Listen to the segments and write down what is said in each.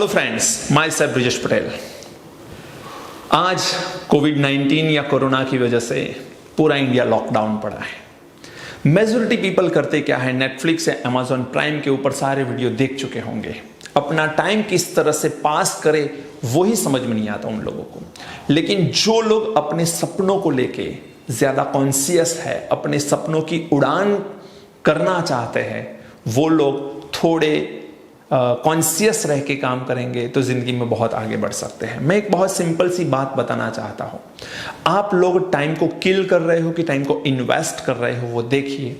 Hello friends, my self Brijesh Patel. आज कोविड-19 या corona की वजह से पूरा इंडिया लॉकडाउन पड़ा है। मेजॉरिटी पीपल करते क्या है, नेटफ्लिक्स या अमेजॉन प्राइम के ऊपर सारे वीडियो देख चुके होंगे। अपना टाइम किस तरह से पास करे वही समझ में नहीं आता उन लोगों को। लेकिन जो लोग अपने सपनों को लेके ज्यादा कॉन्शियस है, अपने सपनों की उड़ान करना चाहते हैं, वो लोग थोड़े कॉन्शियस रह के काम करेंगे तो जिंदगी में बहुत आगे बढ़ सकते हैं। मैं एक बहुत सिंपल सी बात बताना चाहता हूं। आप लोग टाइम को किल कर रहे हो कि टाइम को इन्वेस्ट कर रहे हो, वो देखिए।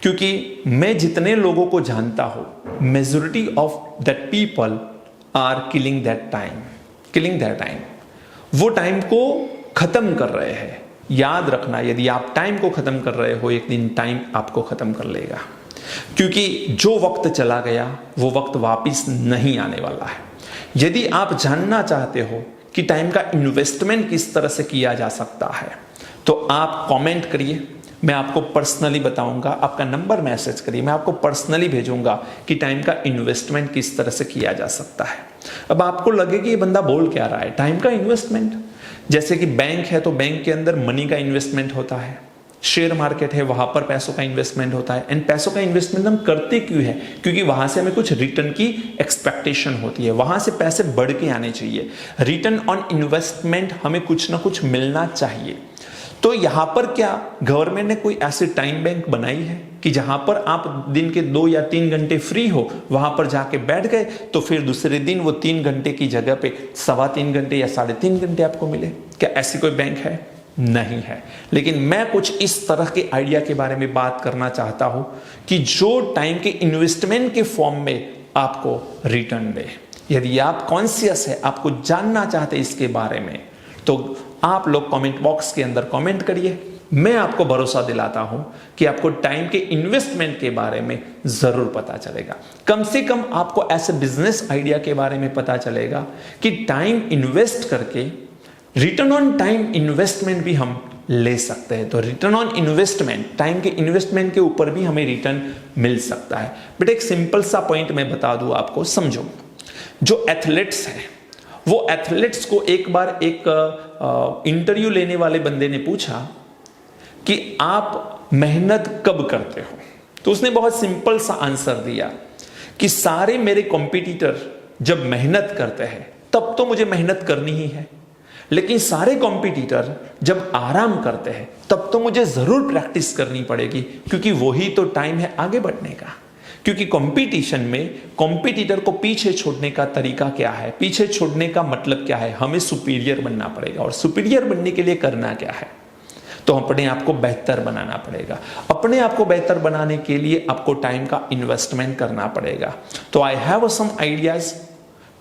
क्योंकि मैं जितने लोगों को जानता हूं, majority of that people are killing that time. वो टाइम को खत्म कर रहे हैं। याद रखना, यदि आप टाइम को खत्म कर रहे हो, एक दिन टाइम आपको खत्म कर लेगा। क्योंकि जो वक्त चला गया वो वक्त वापस नहीं आने वाला है। यदि आप जानना चाहते हो कि टाइम का इन्वेस्टमेंट किस तरह से किया जा सकता है, तो आप कमेंट करिए, मैं आपको पर्सनली बताऊंगा। आपका नंबर मैसेज करिए, मैं आपको पर्सनली भेजूंगा कि टाइम का इन्वेस्टमेंट किस तरह से किया जा सकता है। अब आपको लगे कि ये बंदा बोल क्या रहा है, टाइम का इन्वेस्टमेंट। जैसे कि बैंक है तो बैंक के अंदर मनी का इन्वेस्टमेंट होता है, शेयर मार्केट है, वहां पर पैसों का इन्वेस्टमेंट होता है। एंड पैसों का इन्वेस्टमेंट हम करते क्यों है? क्योंकि वहां से हमें कुछ रिटर्न की एक्सपेक्टेशन होती है, वहां से पैसे बढ़ के आने चाहिए। रिटर्न ऑन इन्वेस्टमेंट हमें कुछ ना कुछ मिलना चाहिए। तो यहां पर क्या गवर्नमेंट ने कोई ऐसी टाइम बैंक बनाई है कि जहां पर आप दिन के 2 या 3 घंटे फ्री हो, वहां पर जाके बैठ गए तो फिर दूसरे दिन वो 3 घंटे की जगह पे 3.25 घंटे या 3.5 घंटे आपको मिले? क्या ऐसी कोई बैंक है? नहीं है। लेकिन मैं कुछ इस तरह के आइडिया के बारे में बात करना चाहता हूं कि जो टाइम के इन्वेस्टमेंट के फॉर्म में आपको रिटर्न दे। यदि आप कॉन्शियस है, आपको जानना चाहते इसके बारे में, तो आप लोग कमेंट बॉक्स के अंदर कमेंट करिए। मैं आपको भरोसा दिलाता हूं कि आपको टाइम के इन्वेस्टमेंट के बारे में जरूर पता चलेगा। कम से कम आपको ऐसे बिजनेस आइडिया के बारे में पता चलेगा कि टाइम इन्वेस्ट करके रिटर्न ऑन टाइम इन्वेस्टमेंट भी हम ले सकते हैं। तो रिटर्न ऑन इन्वेस्टमेंट, टाइम के इन्वेस्टमेंट के ऊपर भी हमें रिटर्न मिल सकता है। बट एक सिंपल सा पॉइंट मैं बता दूं आपको, समझो। जो एथलीट्स हैं, वो एथलीट्स को एक बार एक इंटरव्यू लेने वाले बंदे ने पूछा कि आप मेहनत कब करते हो? तो उसने बहुत सिंपल सा आंसर दिया कि सारे मेरे कॉम्पिटिटर जब मेहनत करते हैं तब तो मुझे मेहनत करनी ही है, लेकिन सारे कॉम्पिटिटर जब आराम करते हैं तब तो मुझे जरूर प्रैक्टिस करनी पड़ेगी, क्योंकि वही तो टाइम है आगे बढ़ने का। क्योंकि कंपटीशन में कॉम्पिटिटर को पीछे छोड़ने का तरीका क्या है, पीछे छोड़ने का मतलब क्या है? हमें सुपीरियर बनना पड़ेगा। और सुपीरियर बनने के लिए करना क्या है? तो अपने आप को बेहतर बनाना पड़ेगा। अपने आप को बेहतर बनाने के लिए आपको टाइम का इन्वेस्टमेंट करना पड़ेगा। तो आई हैव सम आइडियाज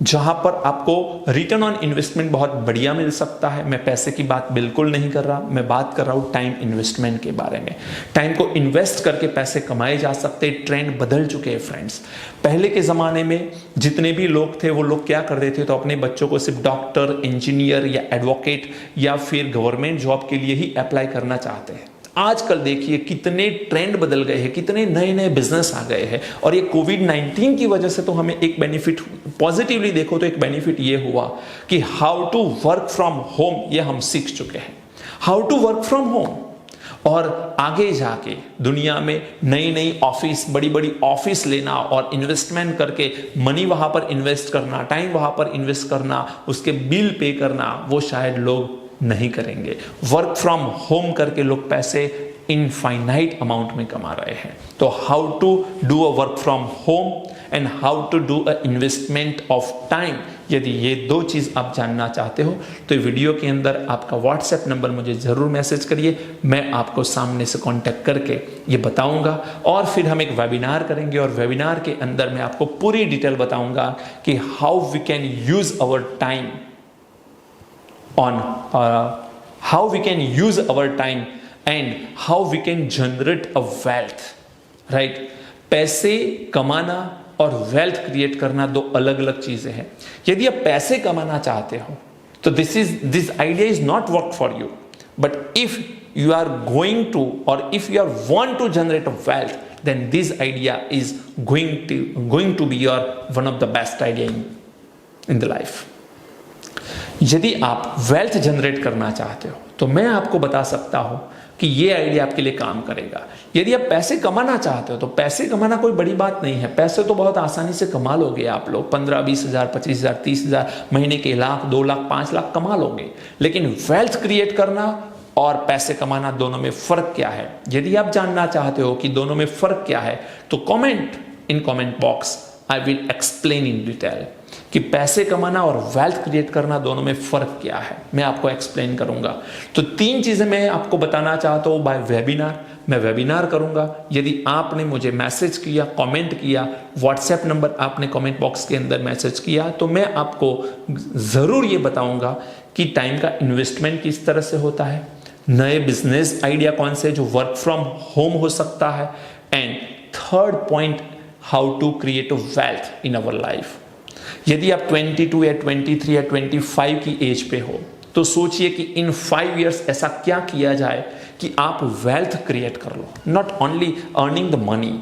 जहां पर आपको रिटर्न ऑन इन्वेस्टमेंट बहुत बढ़िया मिल सकता है। मैं पैसे की बात बिल्कुल नहीं कर रहा, मैं बात कर रहा हूं टाइम इन्वेस्टमेंट के बारे में। टाइम को इन्वेस्ट करके पैसे कमाए जा सकते हैं। ट्रेंड बदल चुके हैं फ्रेंड्स। पहले के जमाने में जितने भी लोग थे, वो लोग क्या करते थे, तो अपने बच्चों को सिर्फ डॉक्टर, इंजीनियर या एडवोकेट या फिर गवर्नमेंट जॉब के लिए ही अप्लाई करना चाहते हैं। आजकल देखिए कितने ट्रेंड बदल गए हैं, कितने नए नए बिजनेस आ गए हैं। और ये कोविड-19 की वजह से तो हमें एक बेनिफिट, पॉजिटिवली देखो तो एक बेनिफिट ये हुआ कि how to work from home, ये हम सीख चुके हैं। How to work from home. और आगे जाके दुनिया में नई नई ऑफिस, बड़ी बड़ी ऑफिस लेना और इन्वेस्टमेंट करके मनी वहां पर इन्वेस्ट करना, टाइम वहां पर इन्वेस्ट करना, उसके बिल पे करना, वो शायद लोग नहीं करेंगे। वर्क फ्रॉम होम करके लोग पैसे इनफाइनाइट अमाउंट में कमा रहे हैं। तो how to do a work from home and how to do a investment of time, यदि ये 2 चीज आप जानना चाहते हो तो वीडियो के अंदर आपका व्हाट्सएप नंबर मुझे जरूर मैसेज करिए। मैं आपको सामने से कांटेक्ट करके ये बताऊंगा। और फिर हम एक वेबिनार करेंगे और वेबिनार के अंदर मैं आपको पूरी डिटेल बताऊंगा कि how we can use our time on how we can use our time and how we can generate a wealth, right? पैसे कमाना और वेल्थ क्रिएट करना 2 अलग अलग चीजें हैं। यदि आप पैसे कमाना चाहते हो तो this idea is not work for you, but if you are going to और if you are want to generate a wealth, then this idea is going to be your one of the best idea in in the life. यदि आप wealth generate करना चाहते हो तो मैं आपको बता सकता हूं कि ये आइडिया आपके लिए काम करेगा। यदि आप पैसे कमाना चाहते हो तो पैसे कमाना कोई बड़ी बात नहीं है, पैसे तो बहुत आसानी से कमा लोगे आप लोग, 15-20 हज़ार, 25 हज़ार, 30 हज़ार, महीने के 1 लाख, 2 लाख, 5 लाख कमा लोगे। लेकिन वेल्थ क्रिएट करना और पैसे कमाना, दोनों में फर्क क्या है? यदि आप जानना चाहते हो कि दोनों में फर्क क्या है तो comment in comment box, I will explain in detail कि पैसे कमाना और वेल्थ क्रिएट करना दोनों में फर्क क्या है, मैं आपको एक्सप्लेन करूंगा। तो 3 चीजें मैं आपको बताना चाहता हूं बाय वेबिनार। मैं वेबिनार करूंगा। यदि आपने मुझे मैसेज किया, कमेंट किया, व्हाट्सएप नंबर आपने कमेंट बॉक्स के अंदर मैसेज किया, तो मैं आपको जरूर ये बताऊंगा कि टाइम का इन्वेस्टमेंट किस तरह से होता है, नए बिजनेस आइडिया कौन से जो वर्क फ्रॉम होम हो सकता है, and third point, how to create a wealth in our life. यदि आप 22 या 23 या 25 की एज पे हो तो सोचिए कि इन 5 इयर्स ऐसा क्या किया जाए कि आप वेल्थ क्रिएट कर लो। Not only earning the money,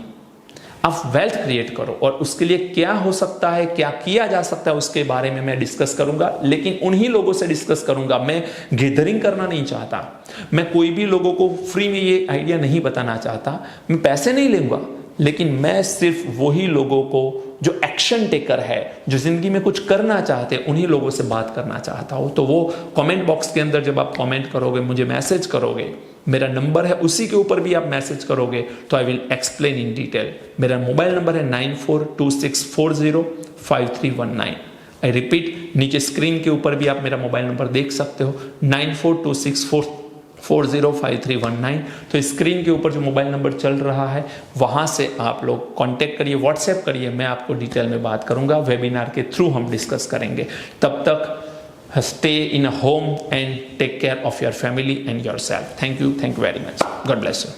आप वेल्थ क्रिएट करो। और उसके लिए क्या हो सकता है, क्या किया जा सकता है, उसके बारे में मैं डिस्कस करूंगा। लेकिन उन्हीं लोगों से डिस्कस करूंगा, मैं गैदरिंग करना नहीं चाहता, मैं कोई भी लोगों को फ्री में ये आइडिया नहीं बताना चाहता, मैं पैसे नहीं लूंगा, लेकिन मैं सिर्फ वही लोगों को जो एक्शन टेकर है, जो जिंदगी में कुछ करना चाहते हैं, उन्हीं लोगों से बात करना चाहता हूं। तो वो कमेंट बॉक्स के अंदर जब आप कमेंट करोगे, मुझे मैसेज करोगे, मेरा नंबर है उसी के ऊपर भी आप मैसेज करोगे तो I will explain in detail. मेरा मोबाइल नंबर है 9426405319। आई रिपीट, नीचे स्क्रीन के ऊपर भी आप मेरा मोबाइल नंबर देख सकते हो, 9426405319। तो स्क्रीन के ऊपर जो मोबाइल नंबर चल रहा है वहां से आप लोग कांटेक्ट करिए, व्हाट्सएप करिए, मैं आपको डिटेल में बात करूंगा, वेबिनार के थ्रू हम डिस्कस करेंगे। तब तक stay in a home and take care of your family and yourself. Thank you very much. God bless you.